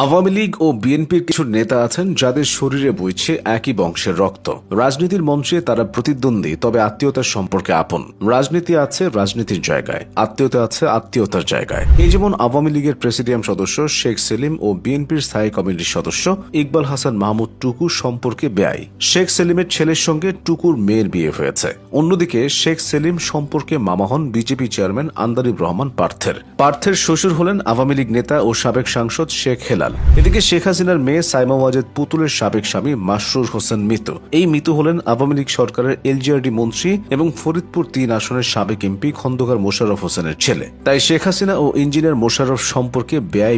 আওয়ামী লীগ ও বিএনপির কিছু নেতা আছেন যাদের শরীরে বইছে একই বংশের রক্ত। রাজনীতির মঞ্চে তারা প্রতিদ্বন্দ্বী, তবে আত্মীয়তার সম্পর্কে আপন। রাজনীতি আছে রাজনীতির জায়গায়, আত্মীয়তা আছে আত্মীয়তার জায়গায়। এই যেমন আওয়ামী লীগের প্রেসিডিয়াম সদস্য শেখ সেলিম ও বিএনপির স্থায়ী কমিটির সদস্য ইকবাল হাসান মাহমুদ টুকু সম্পর্কে বেআই। শেখ সেলিমের ছেলের সঙ্গে টুকুর মেয়ের বিয়ে হয়েছে। অন্যদিকে শেখ সেলিম সম্পর্কে মামা হন বিজেপি চেয়ারম্যান আন্দালিব রহমান পার্থের শ্বশুর হলেন আওয়ামী লীগ নেতা ও সাবেক সাংসদ শেখ হেলাল। এদিকে শেখ হাসিনার মেয়ে সাইমা ওয়াজেদ পুতুলের সাবেক স্বামী মাসরুর হোসেন মিতু। এই মিতু হলেন আওয়ামী লীগ সরকারের এলজিআরডি মন্ত্রী এবং ফরিদপুর ৩ আসনের সাবেক এমপি খন্দকার মোশাররফ হোসেনের ছেলে। তাই শেখ হাসিনা ও ইঞ্জিনিয়ার মোশাররফ সম্পর্কে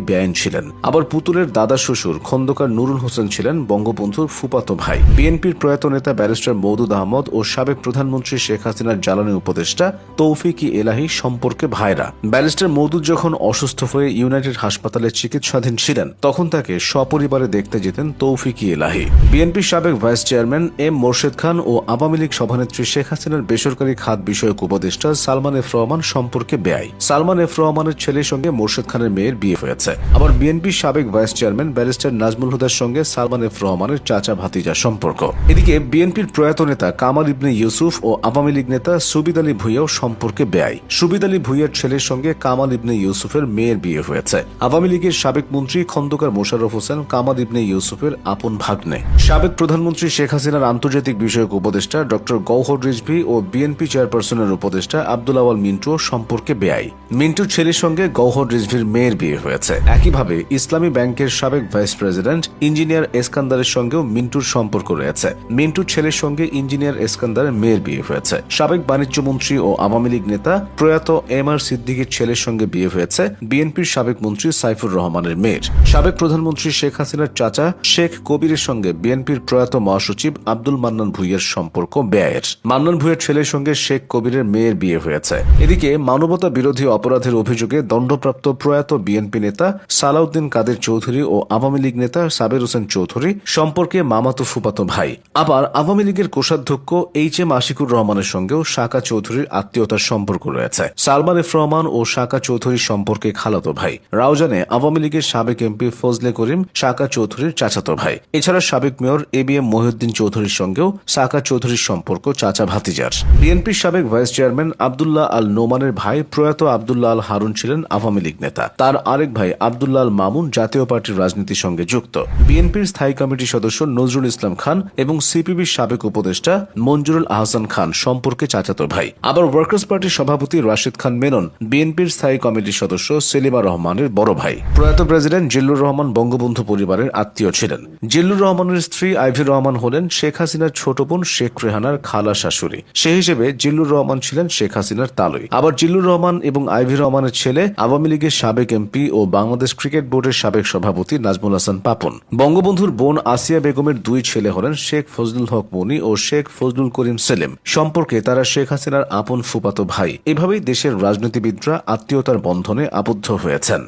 বেআইন ছিলেন। আবার পুতুলের দাদা শ্বশুর খন্দকার নুরুল হোসেন ছিলেন বঙ্গবন্ধুর ফুফাতো ভাই। বিএনপির প্রয়াত নেতা ব্যারিস্টার মওদুদ আহমদ ও সাবেক প্রধানমন্ত্রী শেখ হাসিনার জ্বালানি উপদেষ্টা তৌফিক-ই এলাহী সম্পর্কে ভাইরা। ব্যারিস্টার মওদুদ যখন অসুস্থ হয়ে ইউনাইটেড হাসপাতালে চিকিৎসাধীন ছিলেন, তখন তাকে সপরিবারে দেখতে যেতেন তৌফিক-ই এলাহী। বিএনপির সাবেক ভাইস চেয়ারম্যান এম মোরশেদ খান ও আওয়ামী লীগ সভানেত্রী শেখ হাসিনার বেসরকারি খাত বিষয়ক উপদেষ্টা সালমান এফ রহমান সম্পর্কে বেআই। সালমান এফ রহমানের ছেলের সঙ্গে মোরশেদ খানের মেয়ের বিয়ে হয়েছে। আবার বিএনপির সাবেক ভাইস চেয়ারম্যান ব্যারিস্টার নাজমুল হুদার সঙ্গে সালমান এফ রহমানের চাচা ভাতিজা সম্পর্ক। এদিকে বিএনপির প্রয়াত নেতা কামাল ইবনে ইউসুফ ও আওয়ামী লীগ নেতা সুবিদ আলী ভুঁইয়াও সম্পর্কে বেআই। সুবিদ আলী ভুঁইয়ার ছেলের সঙ্গে কামাল ইবনে ইউসুফের মেয়ের বিয়ে হয়েছে। আওয়ামী লীগের সাবেক মন্ত্রী খন্দকার মোশাররফ হোসেন কামাল ইবনে ইউসুফের আপন ভাগ্নে। সাবেক প্রধানমন্ত্রী শেখ হাসিনার আন্তর্জাতিক বিষয়ক উপদেষ্টা ডক্টর গওহর রিজভী ও বিএনপি চেয়ারপারসনের উপদেষ্টা আব্দুল আওয়াল মিন্টুও সম্পর্কে বেআই। মিন্টুর ছেলের সঙ্গে গওহর রিজভীর মেয়ের বিয়ে হয়েছে। একইভাবে ইসলামী ব্যাংকের সাবেক ভাইস প্রেসিডেন্ট ইঞ্জিনিয়ার এসকান্দারের সঙ্গেও মিন্টুর সম্পর্ক রয়েছে। মিন্টুর ছেলের সঙ্গে ইঞ্জিনিয়ার এসকান্দারের মেয়ের বিয়ে হয়েছে। সাবেক বাণিজ্য মন্ত্রী ও আওয়ামী লীগ নেতা প্রয়াত এম আর সিদ্দিকীর ছেলের সঙ্গে বিয়ে হয়েছে বিএনপির সাবেক মন্ত্রী সাইফুর রহমানের মেয়ের। সাবেক প্রধানমন্ত্রী শেখ হাসিনার চাচা শেখ কবিরের সঙ্গে বিএনপির প্রয়াত মহাসচিব আব্দুল মান্নান ভুঁইয়ার সম্পর্ক বেআইয়ের। মান্নান ভুঁইয়ার ছেলের সঙ্গে শেখ কবিরের মেয়ের বিয়ে হয়েছে। এদিকে মানবতা বিরোধী অপরাধের অভিযোগে দণ্ডপ্রাপ্ত প্রয়াত বিএনপি নেতা সালাউদ্দিন কাদের চৌধুরী ও আওয়ামী লীগ নেতা সাবের হোসেন চৌধুরী সম্পর্কে মামাতো ফুফাতো ভাই। আবার আওয়ামী লীগের কোষাধ্যক্ষ এইচ এম আশিকুর রহমানের সঙ্গেও সাকা চৌধুরীর আত্মীয়তার সম্পর্ক রয়েছে। সালমান এফ রহমান ও সাকা চৌধুরীর সম্পর্কে খালাতো ভাই। রাউজানে আওয়ামী লীগের সাবেক এমপি ফজলে করিম সাকা চৌধুরীর চাচাতো ভাই। এছাড়া সাবেক মেয়র এবিএম মহিউদ্দিন চৌধুরীর সঙ্গেও সাকা চৌধুরীর সম্পর্ক চাচা ভাতিজার। বিএনপির সাবেক ভাইস চেয়ারম্যান আব্দুল্লাহ আল নোমানের ভাই প্রয়াত আব্দুল্লাহ আল হারুন ছিলেন আওয়ামী লীগ নেতা। তার আরেক ভাই আব্দুল্লাহ আল মামুন জাতীয় পার্টির রাজনীতির সঙ্গে যুক্ত। বিএনপির স্থায়ী কমিটির সদস্য নজরুল ইসলাম খান এবং সিপিবির সাবেক উপদেষ্টা মঞ্জুরুল আহসান খান সম্পর্কে চাচাতো ভাই। আবার ওয়ার্কার্স পার্টির সভাপতি রাশিদ খান মেনন বিএনপির স্থায়ী কমিটির সদস্য সেলিমা রহমানের বড় ভাই। প্রয়াত প্রেসিডেন্ট জিল্লুর রহমান বঙ্গবন্ধু পরিবারের আত্মীয় ছিলেন। জিল্লুর রহমানের স্ত্রী আইভি রহমান হলেন শেখ হাসিনার ছোট বোন শেখ রেহানার খালা শাশুড়ি। সেই হিসেবে জিল্লুর রহমান ছিলেন শেখ হাসিনার তালই। আবার জিল্লুর রহমান এবং আইভি রহমানের ছেলে আওয়ামী লীগের সাবেক এমপি ও বাংলাদেশ ক্রিকেট বোর্ডের সাবেক সভাপতি নাজমুল হাসান পাপন। বঙ্গবন্ধুর বোন আসিয়া বেগমের 2 ছেলে হলেন শেখ ফজলুল হক মনি ও শেখ ফজলুল করিম সেলিম। সম্পর্কে তারা শেখ হাসিনার আপন ফুফাতো ভাই। এভাবেই দেশের রাজনীতিবিদরা আত্মীয়তার বন্ধনে আবদ্ধ হয়েছেন।